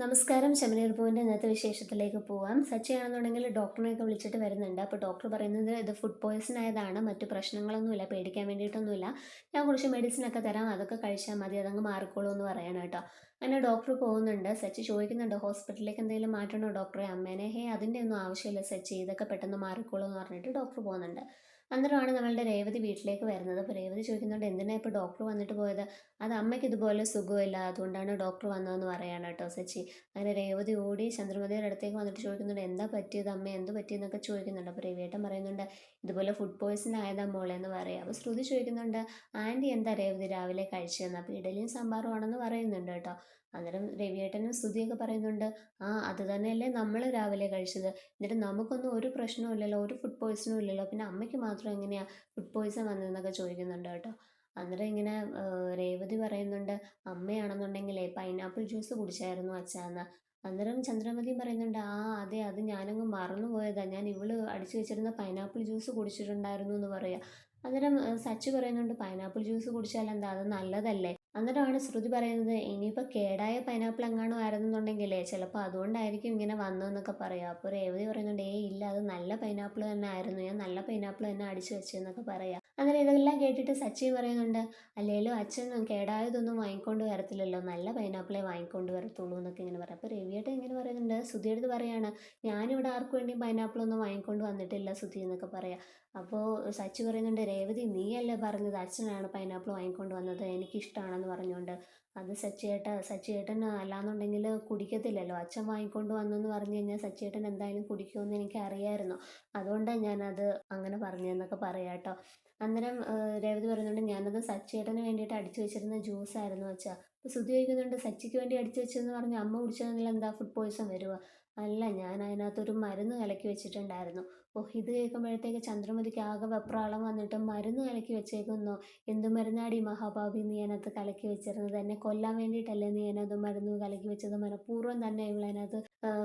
നമസ്കാരം. ചെമ്മനീർ പൂവിൻ്റെ ഇന്നത്തെ വിശേഷത്തിലേക്ക് പോവാം. സച്ചിയാണെന്നുണ്ടെങ്കിൽ ഡോക്ടറിനെയൊക്കെ വിളിച്ചിട്ട് വരുന്നുണ്ട്. അപ്പോൾ ഡോക്ടർ പറയുന്നത് ഇത് ഫുഡ് പോയ്സൺ ആയതാണ്, മറ്റു പ്രശ്നങ്ങളൊന്നുമില്ല, പേടിക്കാൻ വേണ്ടിയിട്ടൊന്നുമില്ല, ഞാൻ കുറച്ച് മെഡിസിനൊക്കെ തരാം, അതൊക്കെ കഴിച്ചാൽ മതി, അതങ്ങ് മാറിക്കോളൂ എന്ന് പറയണം കേട്ടോ. അങ്ങനെ ഡോക്ടർ പോകുന്നുണ്ട്. സച്ചി ചോദിക്കുന്നുണ്ട്, ഹോസ്പിറ്റലിലേക്ക് എന്തെങ്കിലും മാറ്റണോ ഡോക്ടറെ അമ്മേനെ? അതിൻ്റെ ഒന്നും ആവശ്യമില്ല സച്ചി, ഇതൊക്കെ പെട്ടെന്ന് മാറിക്കോളൂ എന്ന് പറഞ്ഞിട്ട് ഡോക്ടർ പോകുന്നുണ്ട്. അന്നേരമാണ് നമ്മളുടെ രേവതി വീട്ടിലേക്ക് വരുന്നത്. അപ്പോൾ രേവതി ചോദിക്കുന്നുണ്ട്, എന്തിനാ ഇപ്പോൾ ഡോക്ടർ വന്നിട്ട് പോയത്? അത് അമ്മയ്ക്ക് ഇതുപോലെ സുഖമില്ല, അതുകൊണ്ടാണ് ഡോക്ടർ വന്നതെന്ന് പറയാണ് കേട്ടോ സച്ചി. അങ്ങനെ രേവതി ഓടി ചന്ദ്രമതിയുടെ അടുത്തേക്ക് വന്നിട്ട് ചോദിക്കുന്നുണ്ട്, എന്താ പറ്റിയത് അമ്മ, എന്ത് പറ്റിയെന്നൊക്കെ ചോദിക്കുന്നുണ്ട്. അപ്പോൾ രവിയേട്ടൻ പറയുന്നുണ്ട്, ഇതുപോലെ ഫുഡ് പോയ്സൺ ആയതാ മോളെ എന്ന് പറയാം. അപ്പോൾ ശ്രുതി ചോദിക്കുന്നുണ്ട്, ആൻറ്റി എന്താ രേവതി രാവിലെ കഴിച്ചതെന്ന്? അപ്പോൾ ഇഡലിയും സാമ്പാറും ആണെന്ന് പറയുന്നുണ്ട് കേട്ടോ. അന്നേരം രവിയേട്ടനും ശ്രുതിയൊക്കെ പറയുന്നുണ്ട്, ആ അത് തന്നെയല്ലേ നമ്മൾ രാവിലെ കഴിച്ചത്, എന്നിട്ട് നമുക്കൊന്നും ഒരു പ്രശ്നവും ഇല്ലല്ലോ, ഒരു ഫുഡ് പോയ്സണും ഇല്ലല്ലോ, പിന്നെ അമ്മയ്ക്ക് മാത്രം എങ്ങനെയാണ് ഫുഡ് പോയ്സൺ വന്നതെന്നൊക്കെ ചോദിക്കുന്നുണ്ട് കേട്ടോ. അന്നേരം ഇങ്ങനെ രേവതി പറയുന്നുണ്ട്, അമ്മയാണെന്നുണ്ടെങ്കിലേ പൈനാപ്പിൾ ജ്യൂസ് കുടിച്ചായിരുന്നു അച്ഛാന്ന്. അന്നേരം ചന്ദ്രമതിയും പറയുന്നുണ്ട്, ആ അതെ, അത് ഞാനങ്ങ് മറന്നുപോയതാ, ഞാൻ ഇവള് അടിച്ചു വെച്ചിരുന്ന പൈനാപ്പിൾ ജ്യൂസ് കുടിച്ചിട്ടുണ്ടായിരുന്നു എന്ന് പറയാം. അന്നേരം സച്ചു പറയുന്നുണ്ട്, പൈനാപ്പിൾ ജ്യൂസ് കുടിച്ചാൽ എന്താ, അത് നല്ലതല്ലേ? അന്നേരമാണ് ശ്രുതി പറയുന്നത്, ഇനിയിപ്പോൾ കേടായ പൈനാപ്പിൾ എങ്ങാനും ആയിരുന്നുണ്ടെങ്കിലേ ചിലപ്പോൾ അതുകൊണ്ടായിരിക്കും ഇങ്ങനെ വന്നതെന്നൊക്കെ പറയാം. അപ്പോൾ രേവതി പറയുന്നുണ്ട്, ഏയ് ഇല്ല, അത് നല്ല പൈനാപ്പിൾ തന്നെ ആയിരുന്നു, ഞാൻ നല്ല പൈനാപ്പിൾ തന്നെ അടിച്ചു വെച്ചതെന്നൊക്കെ പറയാം. അന്നേരം ഇതെല്ലാം കേട്ടിട്ട് സച്ചി പറയുന്നുണ്ട്, അല്ലേലും അച്ഛൻ കേടായതൊന്നും വാങ്ങിക്കൊണ്ട് വരത്തില്ലല്ലോ, നല്ല പൈനാപ്പിളെ വാങ്ങിക്കൊണ്ട് വരത്തുള്ളൂ എന്നൊക്കെ ഇങ്ങനെ പറയാം. അപ്പോൾ രവിയേട്ടൻ ഇങ്ങനെ പറയുന്നുണ്ട്, സുധിയെടുത്ത് പറയാണ്, ഞാനിവിടെ ആർക്കും വേണ്ടിയും പൈനാപ്പിളൊന്നും വാങ്ങിക്കൊണ്ട് വന്നിട്ടില്ല സുധി എന്നൊക്കെ പറയാം. അപ്പോൾ സച്ചി പറയുന്നുണ്ട്, രേവതി നീയല്ലേ പറഞ്ഞത് അച്ഛനാണ് പൈനാപ്പിൾ വാങ്ങിക്കൊണ്ട് വന്നത്, എനിക്കിഷ്ടമാണെന്ന് പറഞ്ഞുകൊണ്ട്. അത് സച്ചിയേട്ടൻ അല്ലാന്നുണ്ടെങ്കിൽ കുടിക്കത്തില്ലല്ലോ, അച്ഛൻ വാങ്ങിക്കൊണ്ട് വന്നെന്ന് പറഞ്ഞു കഴിഞ്ഞാൽ സച്ചിയേട്ടൻ എന്തായാലും കുടിക്കുമെന്ന് എനിക്ക് അറിയായിരുന്നു, അതുകൊണ്ടാണ് ഞാനത് അങ്ങനെ പറഞ്ഞതെന്നൊക്കെ പറയാം കേട്ടോ. അന്നേരം രേവതി പറയുന്നുണ്ട്, ഞാനത് സച്ചിയേട്ടന് വേണ്ടിയിട്ട് അടിച്ചു വെച്ചിരുന്ന ജ്യൂസായിരുന്നു അച്ഛാ. അപ്പോൾ ശ്രുതി ചോദിക്കുന്നുണ്ട്, സച്ചിക്ക് വേണ്ടി അടിച്ചു വെച്ചതെന്ന് പറഞ്ഞ് അമ്മ കുടിച്ചതിൽ എന്താ ഫുഡ് പോയ്സൺ വരുമോ? അല്ല, ഞാൻ അതിനകത്തൊരു മരുന്ന് കലക്കി വെച്ചിട്ടുണ്ടായിരുന്നു. ഓ, ഇത് കേൾക്കുമ്പോഴത്തേക്ക് ചന്ദ്രമതിക്ക് ആകെ വെപ്രാളം വന്നിട്ട്, മരുന്ന് കലക്കി വെച്ചേക്കുന്നോ? എന്ത് മരുന്നാടി മഹാഭാവി നീ അതിനകത്ത് കലക്കി വെച്ചിരുന്നത്? എന്നെ കൊല്ലാൻ വേണ്ടിയിട്ടല്ലേ നീ അതിനകത്ത് മരുന്ന് കലക്കി വെച്ചത്? മനഃപൂർവ്വം തന്നെ ഇവളതിനകത്ത്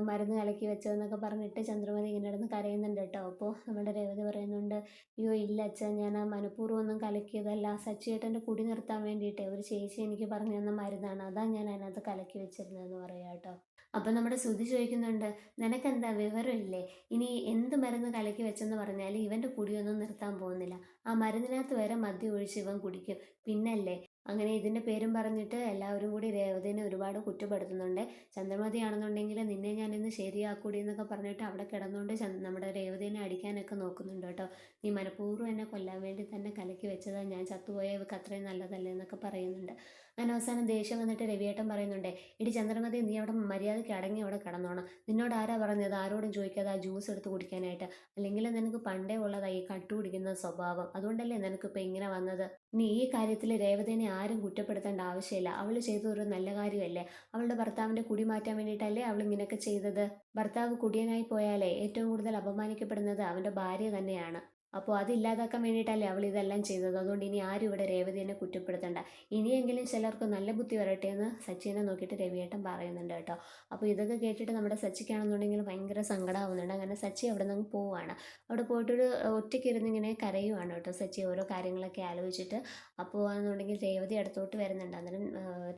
മരുന്ന് കലക്കി വെച്ചതെന്നൊക്കെ പറഞ്ഞിട്ട് ചന്ദ്രമതി ഇങ്ങനെ ഇരുന്ന് കരയുന്നുണ്ട് കേട്ടോ. അപ്പോൾ നമ്മുടെ രേവതി പറയുന്നുണ്ട്, അയ്യോ ഇല്ല അച്ഛാ, ഞാൻ ആ മനഃപൂർവ്വം ഒന്നും കലക്കിയതല്ല, സച്ചിയേട്ടൻ്റെ കുടി നിർത്താൻ വേണ്ടിയിട്ടേ ഒരു ചേച്ചി എനിക്ക് പറഞ്ഞു തന്ന മരുന്നാണ്, അതാണ് ഞാൻ അതിനകത്ത് കലക്കി വെച്ചിരുന്നതെന്ന് പറയാം കേട്ടോ. അപ്പം നമ്മുടെ ശ്രുതി ചോദിക്കുന്നുണ്ട്, നിനക്കെന്താ വിവരമില്ലേ? ഇനി എന്ത് മരുന്ന് കലക്കി വെച്ചെന്ന് പറഞ്ഞാൽ ഇവൻ്റെ കുടിയൊന്നും നിർത്താൻ പോകുന്നില്ല, ആ മരുന്നിനകത്ത് വരെ മദ്യം ഒഴിച്ച് ഇവൻ കുടിക്കും, പിന്നല്ലേ? അങ്ങനെ ഇതിൻ്റെ പേരും പറഞ്ഞിട്ട് എല്ലാവരും കൂടി രേവതിനെ ഒരുപാട് കുറ്റപ്പെടുത്തുന്നുണ്ട്. ചന്ദ്രമതി ആണെന്നുണ്ടെങ്കിൽ നിന്നെ ഞാൻ ഇന്ന് ശരിയാക്കൂടി എന്നൊക്കെ പറഞ്ഞിട്ട് അവിടെ കിടന്നുകൊണ്ട് നമ്മുടെ രേവതിനെ അടിക്കാനൊക്കെ നോക്കുന്നുണ്ട് കേട്ടോ. നീ മനഃപൂർവ്വം എന്നെ കൊല്ലാൻ വേണ്ടി തന്നെ കലക്കി വെച്ചതാ, ഞാൻ ചത്തുപോയ ഇവക്ക് അത്രയും നല്ലതല്ലേ എന്നൊക്കെ പറയുന്നുണ്ട്. അങ്ങനെ അവസാനം ദേഷ്യം വന്നിട്ട് രവിയേട്ടൻ പറയുന്നുണ്ട്, ഇടി ചന്ദ്രമതി, നീ അവിടെ മര്യാദയ്ക്ക് അടങ്ങി അവിടെ കിടന്നോണം, നിന്നോട് ആരാ പറഞ്ഞത് ആരോടും ചോദിക്കാതെ ആ ജ്യൂസ് എടുത്ത് കുടിക്കാനായിട്ട്? അല്ലെങ്കിൽ നിനക്ക് പണ്ടേ ഉള്ളതായി ഈ കട്ടു കുടിക്കുന്ന സ്വഭാവം, അതുകൊണ്ടല്ലേ നിനക്കിപ്പോൾ ഇങ്ങനെ വന്നത്? നീ ഈ കാര്യത്തിൽ രേവതിനെ ആരും കുറ്റപ്പെടുത്തേണ്ട ആവശ്യമില്ല, അവൾ ചെയ്തൊരു നല്ല കാര്യമല്ലേ, അവളുടെ ഭർത്താവിൻ്റെ കുടി മാറ്റാൻ വേണ്ടിയിട്ടല്ലേ അവൾ ഇങ്ങനെയൊക്കെ ചെയ്തത്? ഭർത്താവ് കുടിയനായി പോയാലേ ഏറ്റവും കൂടുതൽ അപമാനിക്കപ്പെടുന്നത് അവൻ്റെ ഭാര്യ തന്നെയാണ്. അപ്പോൾ അതില്ലാതാക്കാൻ വേണ്ടിയിട്ടല്ലേ അവൾ ഇതെല്ലാം ചെയ്തത്, അതുകൊണ്ട് ഇനി ആരും ഇവിടെ രേവതിനെ കുറ്റപ്പെടുത്തണ്ട, ഇനിയെങ്കിലും ചിലർക്ക് നല്ല ബുദ്ധി വരട്ടെ എന്ന് സച്ചിനെ നോക്കിയിട്ട് രവിയേട്ടൻ പറയുന്നുണ്ട് കേട്ടോ. അപ്പോൾ ഇതൊക്കെ കേട്ടിട്ട് നമ്മുടെ സച്ചിക്കാണെന്നുണ്ടെങ്കിൽ ഭയങ്കര സങ്കടമാവുന്നുണ്ട്. അങ്ങനെ സച്ചി അവിടെ നിന്ന് പോവുകയാണ്. അവിടെ പോയിട്ടൊരു ഒറ്റയ്ക്ക് ഇരുന്ന് ഇങ്ങനെ കരയുവാണ് കേട്ടോ സച്ചി, ഓരോ കാര്യങ്ങളൊക്കെ ആലോചിച്ചിട്ട്. അപ്പോൾ ആണെന്നുണ്ടെങ്കിൽ രേവതി അടുത്തോട്ട് വരുന്നുണ്ട്. അന്നേരം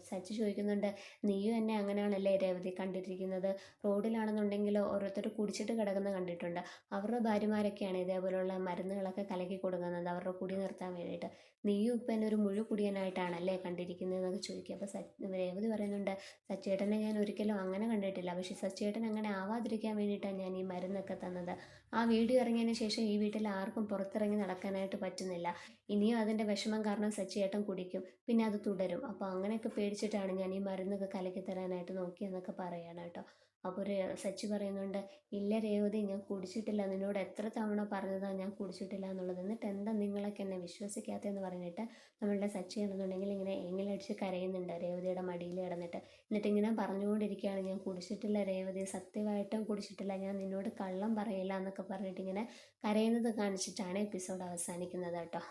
സച്ചി ചോദിക്കുന്നുണ്ട്, നീയും എന്നെ അങ്ങനെയാണല്ലേ രേവതി കണ്ടിട്ടിരിക്കുന്നത്? റോഡിലാണെന്നുണ്ടെങ്കിൽ ഓരോരുത്തർ കുടിച്ചിട്ട് കിടക്കുന്ന കണ്ടിട്ടുണ്ട്, അവരുടെ ഭാര്യമാരൊക്കെയാണ് ഇതേപോലെയുള്ള മരുന്നുകളൊക്കെ കലക്കി കൊടുക്കുന്നത് അവരുടെ കുടി നിർത്താൻ വേണ്ടിയിട്ട്, നീയും ഇപ്പം എന്നെ ഒരു മുഴു കുടിയനായിട്ടാണല്ലേ കണ്ടിരിക്കുന്നതെന്നൊക്കെ ചോദിക്കുക. അപ്പോൾ രേവതി പറയുന്നുണ്ട്, സച്ചേട്ടനെ ഞാൻ ഒരിക്കലും അങ്ങനെ കണ്ടിട്ടില്ല, പക്ഷേ സച്ചേട്ടൻ അങ്ങനെ ആവാതിരിക്കാൻ വേണ്ടിയിട്ടാണ് ഞാൻ ഈ മരുന്നൊക്കെ തന്നത്. ആ വീഡിയോ ഇറങ്ങിയതിന് ശേഷം ഈ വീട്ടിൽ ആർക്കും പുറത്തിറങ്ങി നടക്കാനായിട്ട് പറ്റുന്നില്ല, ഇനിയും അതിൻ്റെ വിഷമം കാരണം സച്ചേട്ടൻ കുടിക്കും, പിന്നെ അത് തുടരും, അപ്പോൾ അങ്ങനെയൊക്കെ പേടിച്ചിട്ടാണ് ഞാൻ ഈ മരുന്നൊക്കെ കലക്കി തരാനായിട്ട് നോക്കിയെന്നൊക്കെ പറയാണ് കേട്ടോ. അപ്പോൾ സച്ചി പറയുന്നുണ്ട്, ഇല്ല രേവതി, ഞാൻ കുടിച്ചിട്ടില്ല, നിന്നോട് എത്ര തവണ പറഞ്ഞതാണ് ഞാൻ കുടിച്ചിട്ടില്ല എന്നുള്ളത്, എന്നിട്ട് എന്താ നിങ്ങളൊക്കെ എന്നെ വിശ്വസിക്കാത്തതെന്ന് പറഞ്ഞിട്ട് നമ്മളുടെ സച്ചി ആണെന്നുണ്ടെങ്കിൽ ഇങ്ങനെ എങ്ങിലടിച്ച് കരയുന്നുണ്ട് രേവതിയുടെ മടിയിൽ കിടന്നിട്ട്. എന്നിട്ട് ഇങ്ങനെ പറഞ്ഞുകൊണ്ടിരിക്കുകയാണ്, ഞാൻ കുടിച്ചിട്ടില്ല രേവതി, സത്യമായിട്ടും കുടിച്ചിട്ടില്ല, ഞാൻ നിന്നോട് കള്ളം പറയില്ല എന്നൊക്കെ പറഞ്ഞിട്ട് ഇങ്ങനെ കരയുന്നത് കാണിച്ചിട്ടാണ് എപ്പിസോഡ് അവസാനിക്കുന്നത് കേട്ടോ.